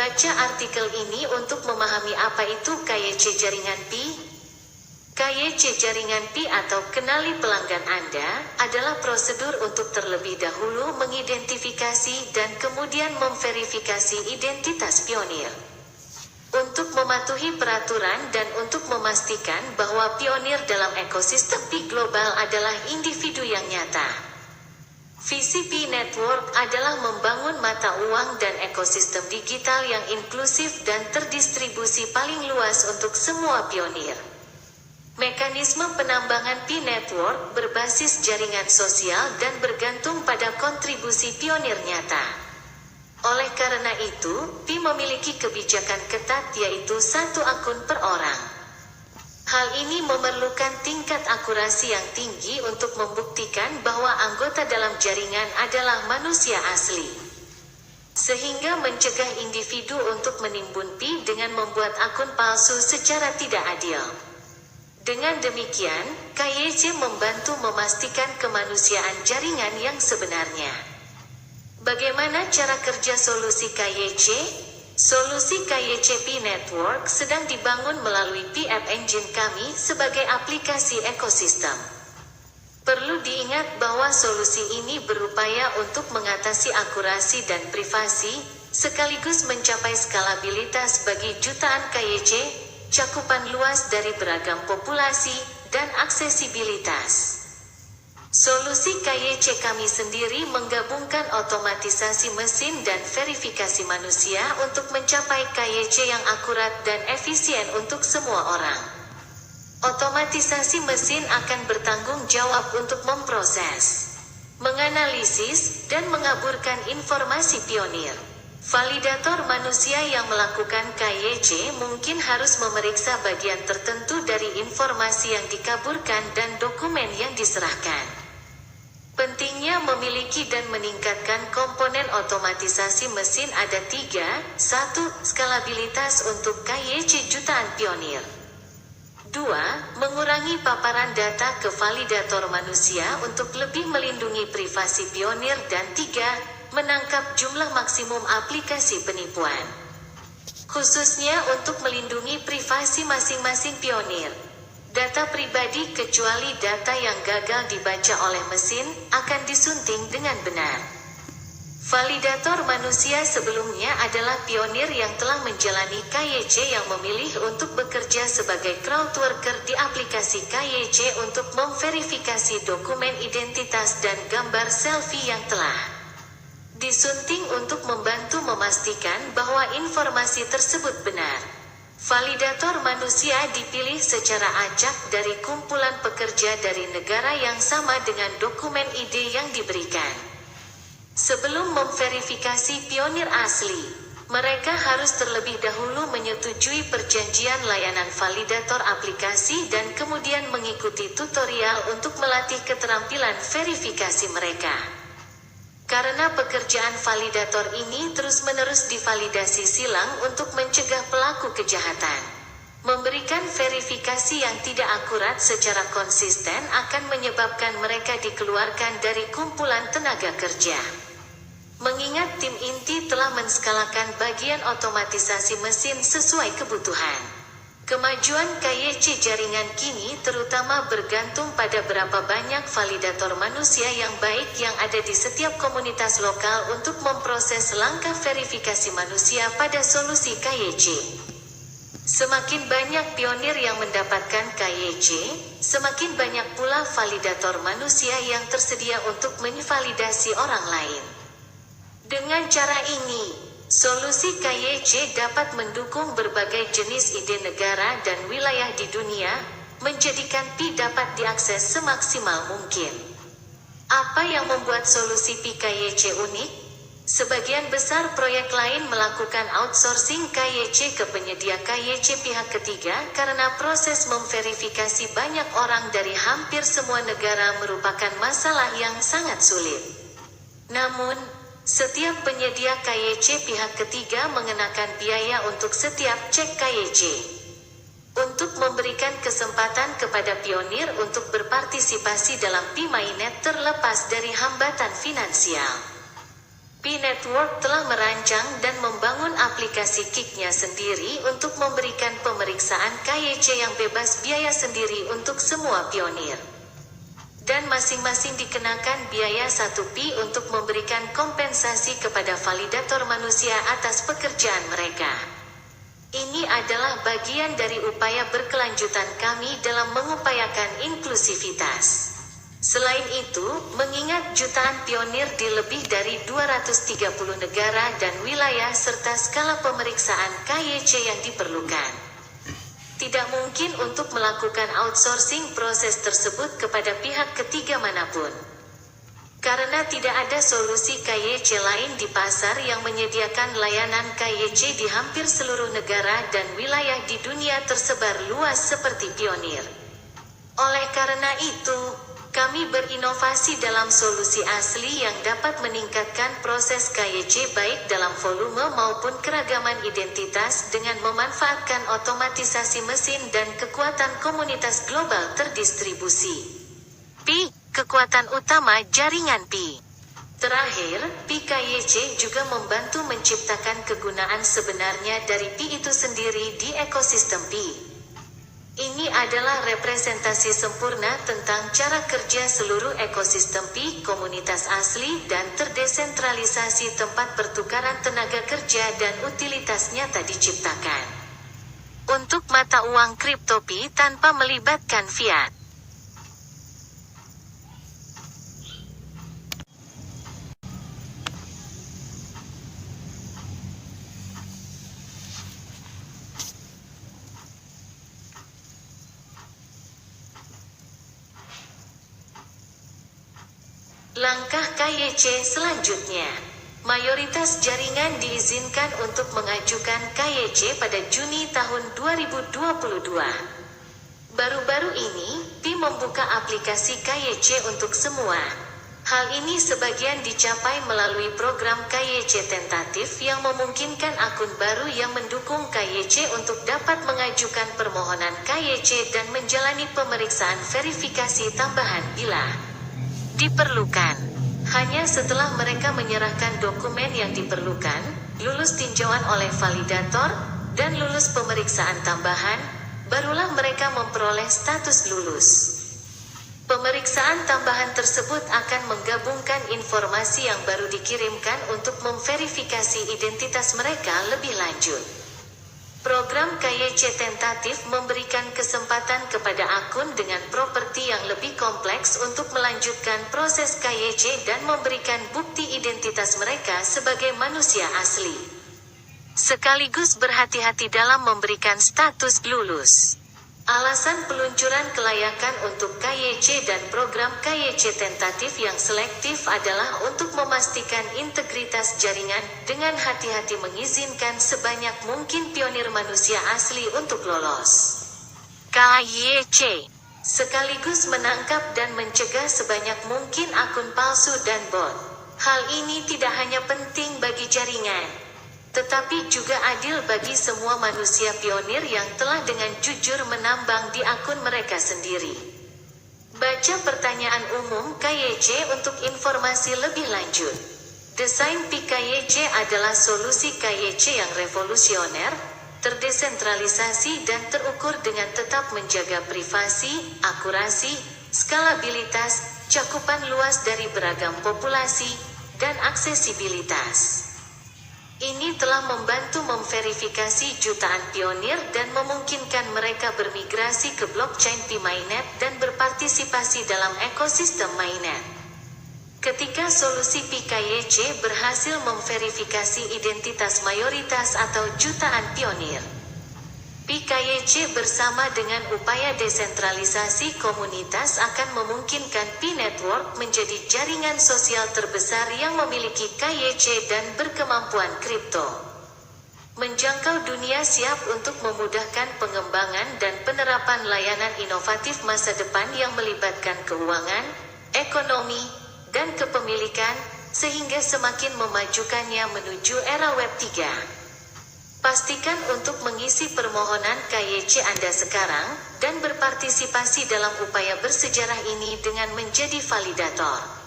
Baca artikel ini untuk memahami apa itu KYC jaringan Pi. KYC jaringan Pi atau kenali pelanggan Anda adalah prosedur untuk terlebih dahulu mengidentifikasi dan kemudian memverifikasi identitas pionir. Untuk mematuhi peraturan dan untuk memastikan bahwa pionir dalam ekosistem Pi global adalah individu yang nyata. Visi Pi Network adalah membangun mata uang dan ekosistem digital yang inklusif dan terdistribusi paling luas untuk semua pionir. Mekanisme penambangan Pi Network berbasis jaringan sosial dan bergantung pada kontribusi pionir nyata. Oleh karena itu, Pi memiliki kebijakan ketat yaitu 1 akun per orang. Hal ini memerlukan tingkat akurasi yang tinggi untuk membuktikan bahwa anggota dalam jaringan adalah manusia asli. Sehingga mencegah individu untuk menimbun Pi dengan membuat akun palsu secara tidak adil. Dengan demikian, KYC membantu memastikan kemanusiaan jaringan yang sebenarnya. Bagaimana cara kerja solusi KYC? Solusi KYC Pi Network sedang dibangun melalui Pi App Engine kami sebagai aplikasi ekosistem. Perlu diingat bahwa solusi ini berupaya untuk mengatasi akurasi dan privasi, sekaligus mencapai skalabilitas bagi jutaan KYC, cakupan luas dari beragam populasi, dan aksesibilitas. Solusi KYC kami sendiri menggabungkan otomatisasi mesin dan verifikasi manusia untuk mencapai KYC yang akurat dan efisien untuk semua orang. Otomatisasi mesin akan bertanggung jawab untuk memproses, menganalisis, dan mengaburkan informasi pionir. Validator manusia yang melakukan KYC mungkin harus memeriksa bagian tertentu dari informasi yang dikaburkan dan dokumen yang diserahkan. Pentingnya memiliki dan meningkatkan komponen otomatisasi mesin ada 3. 1. Skalabilitas untuk KYC jutaan pionir. 2. Mengurangi paparan data ke validator manusia untuk lebih melindungi privasi pionir. Dan 3. Menangkap jumlah maksimum aplikasi penipuan. Khususnya untuk melindungi privasi masing-masing pionir. Data pribadi kecuali data yang gagal dibaca oleh mesin, akan disunting dengan benar. Validator manusia sebelumnya adalah pionir yang telah menjalani KYC yang memilih untuk bekerja sebagai crowd worker di aplikasi KYC untuk memverifikasi dokumen identitas dan gambar selfie yang telah disunting untuk membantu memastikan bahwa informasi tersebut benar. Validator manusia dipilih secara acak dari kumpulan pekerja dari negara yang sama dengan dokumen ID yang diberikan. Sebelum memverifikasi pionir asli, mereka harus terlebih dahulu menyetujui perjanjian layanan validator aplikasi dan kemudian mengikuti tutorial untuk melatih keterampilan verifikasi mereka. Karena pekerjaan validator ini terus-menerus divalidasi silang untuk mencegah pelaku kejahatan. Memberikan verifikasi yang tidak akurat secara konsisten akan menyebabkan mereka dikeluarkan dari kumpulan tenaga kerja. Mengingat tim inti telah menskalakan bagian otomatisasi mesin sesuai kebutuhan. Kemajuan KYC jaringan kini terutama bergantung pada berapa banyak validator manusia yang baik yang ada di setiap komunitas lokal untuk memproses langkah verifikasi manusia pada solusi KYC. Semakin banyak pionir yang mendapatkan KYC, semakin banyak pula validator manusia yang tersedia untuk menvalidasi orang lain. Dengan cara ini, solusi KYC dapat mendukung berbagai jenis ide negara dan wilayah di dunia, menjadikan Pi dapat diakses semaksimal mungkin. Apa yang membuat solusi Pi KYC unik? Sebagian besar proyek lain melakukan outsourcing KYC ke penyedia KYC pihak ketiga karena proses memverifikasi banyak orang dari hampir semua negara merupakan masalah yang sangat sulit. Namun, setiap penyedia KYC pihak ketiga mengenakan biaya untuk setiap cek KYC. Untuk memberikan kesempatan kepada pionir untuk berpartisipasi dalam Pi Mainnet terlepas dari hambatan finansial. Pi Network Network telah merancang dan membangun aplikasi Kik-nya sendiri untuk memberikan pemeriksaan KYC yang bebas biaya sendiri untuk semua pionir. Dan masing-masing dikenakan biaya 1 Pi untuk memberikan kompensasi kepada validator manusia atas pekerjaan mereka. Ini adalah bagian dari upaya berkelanjutan kami dalam mengupayakan inklusivitas. Selain itu, mengingat jutaan pionir di lebih dari 230 negara dan wilayah serta skala pemeriksaan KYC yang diperlukan, tidak mungkin untuk melakukan outsourcing proses tersebut kepada pihak ketiga manapun. Karena tidak ada solusi KYC lain di pasar yang menyediakan layanan KYC di hampir seluruh negara dan wilayah di dunia tersebar luas seperti pionir. Oleh karena itu, kami berinovasi dalam solusi asli yang dapat meningkatkan proses KYC baik dalam volume maupun keragaman identitas dengan memanfaatkan otomatisasi mesin dan kekuatan komunitas global terdistribusi. Pi, kekuatan utama jaringan Pi. Terakhir, Pi KYC juga membantu menciptakan kegunaan sebenarnya dari Pi itu sendiri di ekosistem Pi. Ini adalah representasi sempurna tentang cara kerja seluruh ekosistem Pi, komunitas asli dan terdesentralisasi tempat pertukaran tenaga kerja dan utilitas nyata diciptakan untuk mata uang kripto Pi tanpa melibatkan fiat. Langkah KYC selanjutnya. Mayoritas jaringan diizinkan untuk mengajukan KYC pada Juni tahun 2022. Baru-baru ini, Pi membuka aplikasi KYC untuk semua. Hal ini sebagian dicapai melalui program KYC tentatif yang memungkinkan akun baru yang mendukung KYC untuk dapat mengajukan permohonan KYC dan menjalani pemeriksaan verifikasi tambahan bila diperlukan. Hanya setelah mereka menyerahkan dokumen yang diperlukan, lulus tinjauan oleh validator, dan lulus pemeriksaan tambahan, barulah mereka memperoleh status lulus. Pemeriksaan tambahan tersebut akan menggabungkan informasi yang baru dikirimkan untuk memverifikasi identitas mereka lebih lanjut. Program KYC tentatif memberikan kesempatan kepada akun dengan properti yang lebih kompleks untuk melanjutkan proses KYC dan memberikan bukti identitas mereka sebagai manusia asli. Sekaligus berhati-hati dalam memberikan status lulus. Alasan peluncuran kelayakan untuk KYC dan program KYC tentatif yang selektif adalah untuk memastikan integritas jaringan, dengan hati-hati mengizinkan sebanyak mungkin pionir manusia asli untuk lolos KYC, sekaligus menangkap dan mencegah sebanyak mungkin akun palsu dan bot. Hal ini tidak hanya penting bagi jaringan, tetapi juga adil bagi semua manusia pionir yang telah dengan jujur menambang di akun mereka sendiri. Baca pertanyaan umum KYC untuk informasi lebih lanjut. Desain PKYC adalah solusi KYC yang revolusioner, terdesentralisasi dan terukur dengan tetap menjaga privasi, akurasi, skalabilitas, cakupan luas dari beragam populasi, dan aksesibilitas. Ini telah membantu memverifikasi jutaan pionir dan memungkinkan mereka bermigrasi ke blockchain Pi Mainnet dan berpartisipasi dalam ekosistem mainnet. Ketika solusi PKYC berhasil memverifikasi identitas mayoritas atau jutaan pionir, PKYC bersama dengan upaya desentralisasi komunitas akan memungkinkan Pi Network menjadi jaringan sosial terbesar yang memiliki KYC dan berkemampuan kripto. Menjangkau dunia siap untuk memudahkan pengembangan dan penerapan layanan inovatif masa depan yang melibatkan keuangan, ekonomi, dan kepemilikan, sehingga semakin memajukannya menuju era Web 3. Pastikan untuk mengisi permohonan KYC Anda sekarang, dan berpartisipasi dalam upaya bersejarah ini dengan menjadi validator.